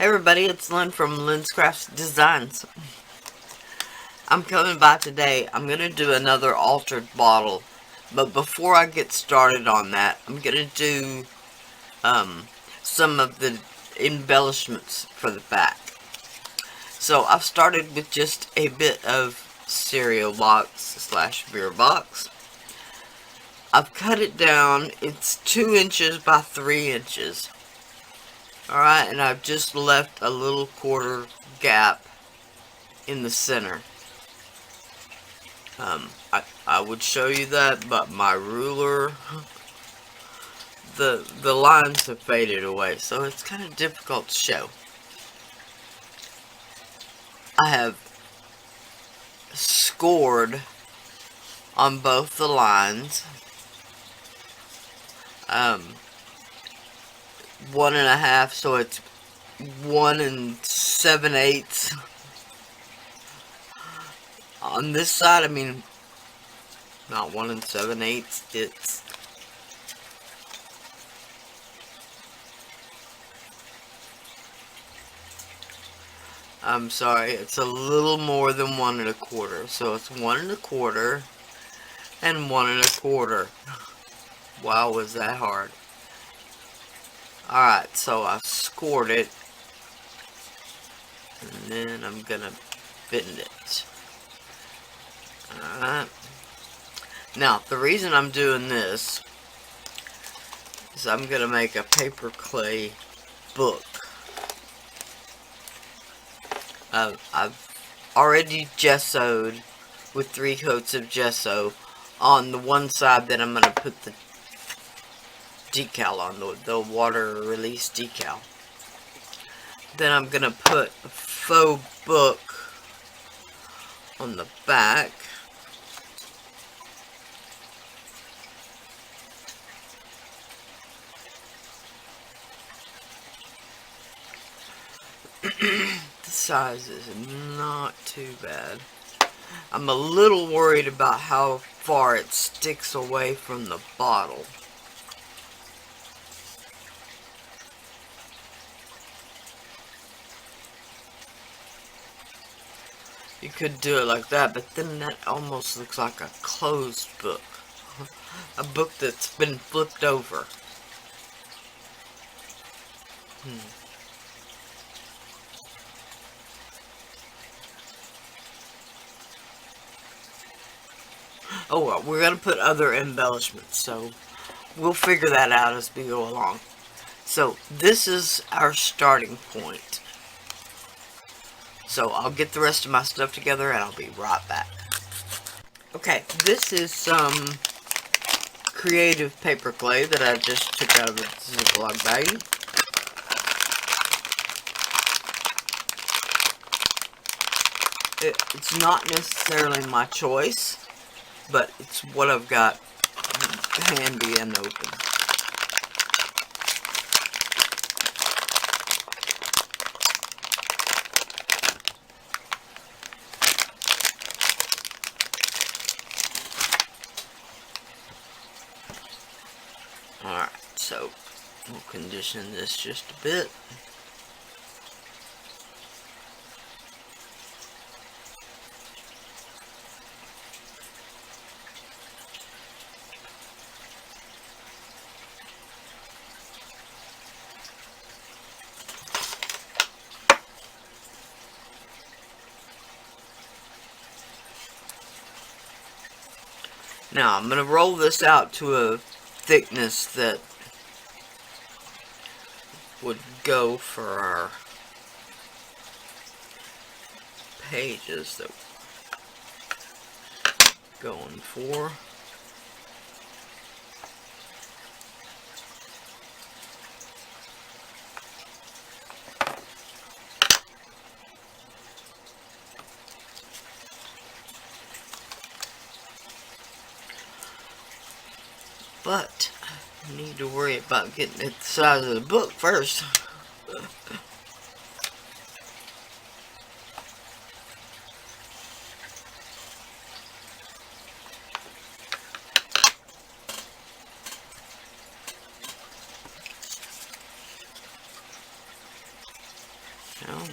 Hey everybody, it's Lyn from Lyn's Crafts Designs. I'm coming by today. I'm going to do another altered bottle. But before I get started on that, I'm going to do some of the embellishments for the back. So I've started with just a bit of cereal box / beer box. I've cut it down. It's 2 inches by 3 inches. Alright, and I've just left a little quarter gap in the center. I would show you that, but my ruler, the lines have faded away, so it's kind of difficult to show. I have scored on both the lines. 1.5, so it's 1 7/8. On this side, I mean, not 1 7/8. It's I'm sorry, it's a little more than 1 1/4. So it's 1 1/4 and 1 1/4. Wow, was that hard? Alright, so I scored it, and then I'm gonna bend it. Alright. Now, the reason I'm doing this is I'm gonna make a PaperClay book. I've already gessoed with 3 coats of gesso on the one side that I'm gonna put the decal on, the water release decal. Then I'm gonna put a faux book on the back. The size is not too bad. I'm a little worried about how far it sticks away from the bottle. You could do it like that, but then that almost looks like a closed book. A book that's been flipped over. Oh well, we're going to put other embellishments, so we'll figure that out as we go along. So this is our starting point. So I'll get the rest of my stuff together and I'll be right back. Okay, this is some creative PaperClay that I just took out of a Ziploc baggie. It's not necessarily my choice, but it's what I've got handy and open. Alright, so we'll condition this just a bit. Now I'm going to roll this out to a thickness that would go for our pages that we're going for. But I need to worry about getting it the size of the book first.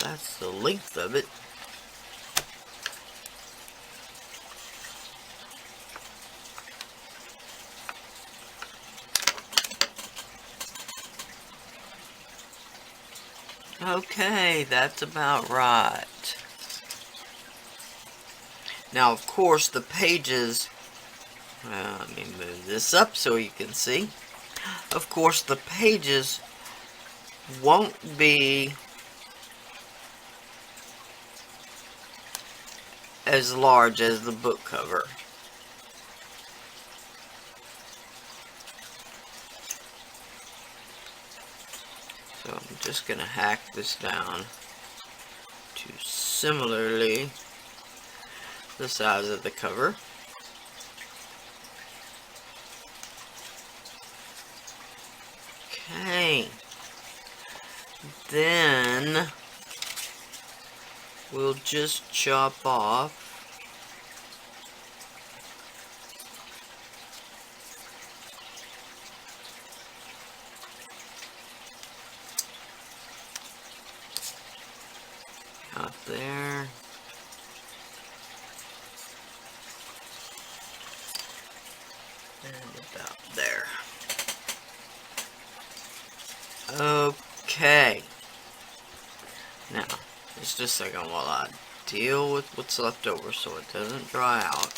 that's the length of it. Okay, that's about right. Now, of course, the pages, let me move this up so you can see. Of course, the pages won't be as large as the book cover. So I'm just going to hack this down to similarly the size of the cover. Okay. Then we'll just chop off out there. And about there. Okay. Now, just a second while I deal with what's left over so it doesn't dry out.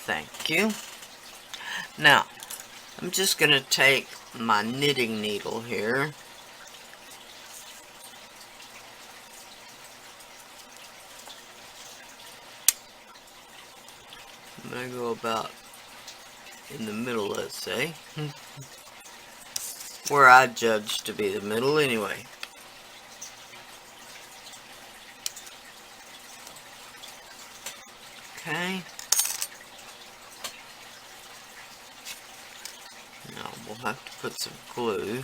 Thank you. Now, I'm just going to take my knitting needle here. I'm going to go about in the middle, let's say. Where I judge to be the middle anyway. Okay. Now we'll have to put some glue.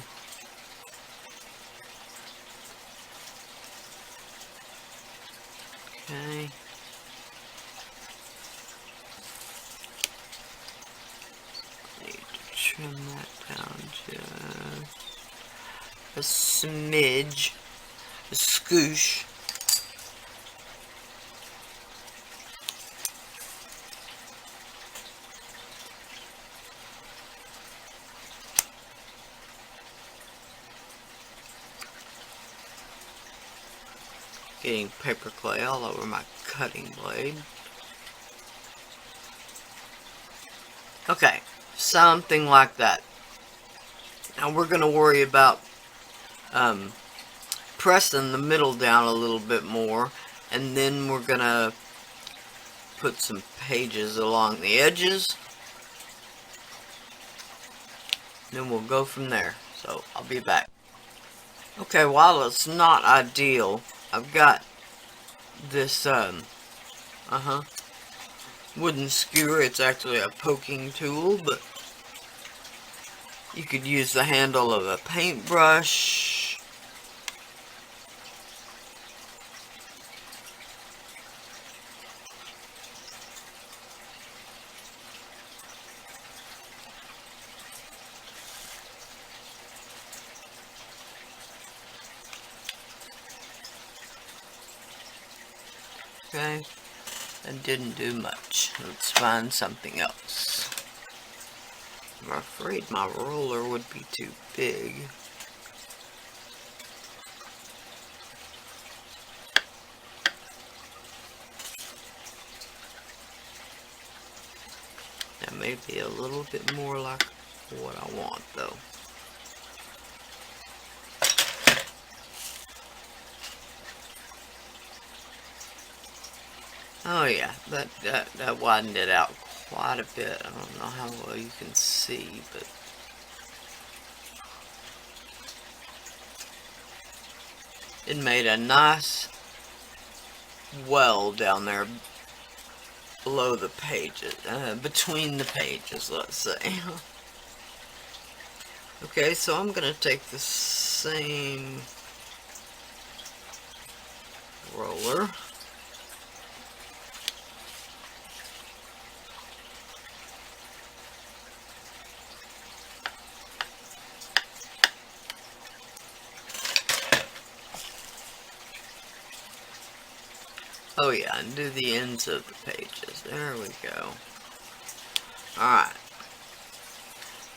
Okay. Need to trim that down just a smidge, a scoosh. Getting paper clay all over my cutting blade. Okay, something like that. Now we're going to worry about pressing the middle down a little bit more, and then we're going to put some pages along the edges. Then we'll go from there. So I'll be back. Okay, while it's not ideal, I've got this wooden skewer. It's actually a poking tool, but you could use the handle of a paintbrush. Okay, that didn't do much. Let's find something else. I'm afraid my roller would be too big. That may be a little bit more like what I want, though. Oh yeah, that widened it out quite a bit. I don't know how well you can see, but it made a nice well down there below the pages, between the pages, let's say. Okay, so I'm gonna take the same roller. Oh yeah, and do the ends of the pages. There we go. Alright.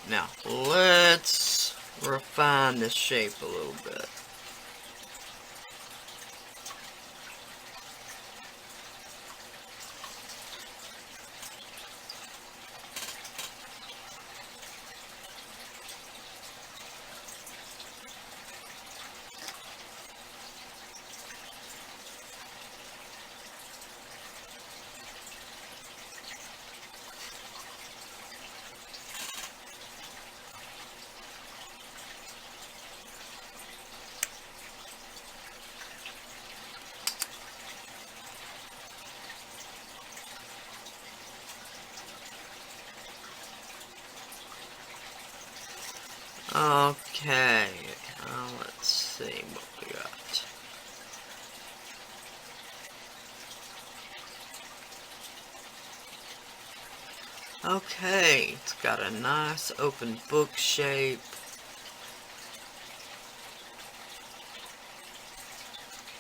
Now, let's refine the shape a little bit. Okay, let's see what we got. Okay, it's got a nice open book shape.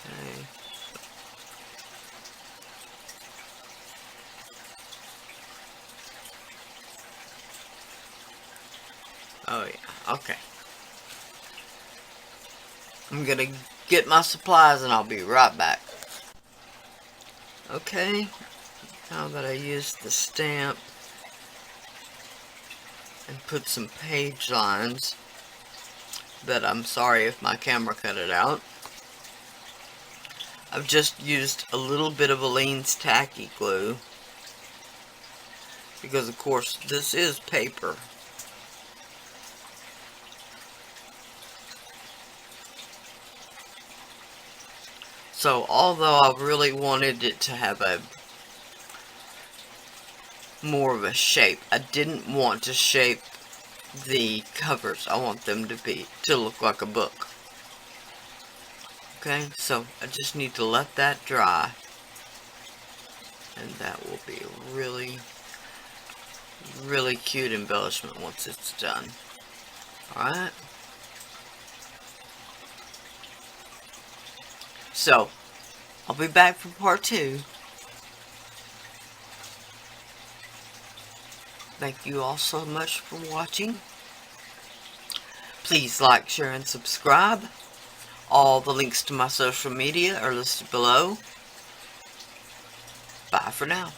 Okay. Oh yeah, okay. I'm gonna get my supplies and I'll be right back. Okay, now that I used the stamp and put some page lines, but I'm sorry if my camera cut it out. I've just used a little bit of Aleene's tacky glue because of course this is paper. So although I really wanted it to have a more of a shape, I didn't want to shape the covers. I want them to look like a book. Okay, so I just need to let that dry, and that will be a really, really cute embellishment once it's done. Alright. So, I'll be back for part 2. Thank you all so much for watching. Please like, share, and subscribe. All the links to my social media are listed below. Bye for now.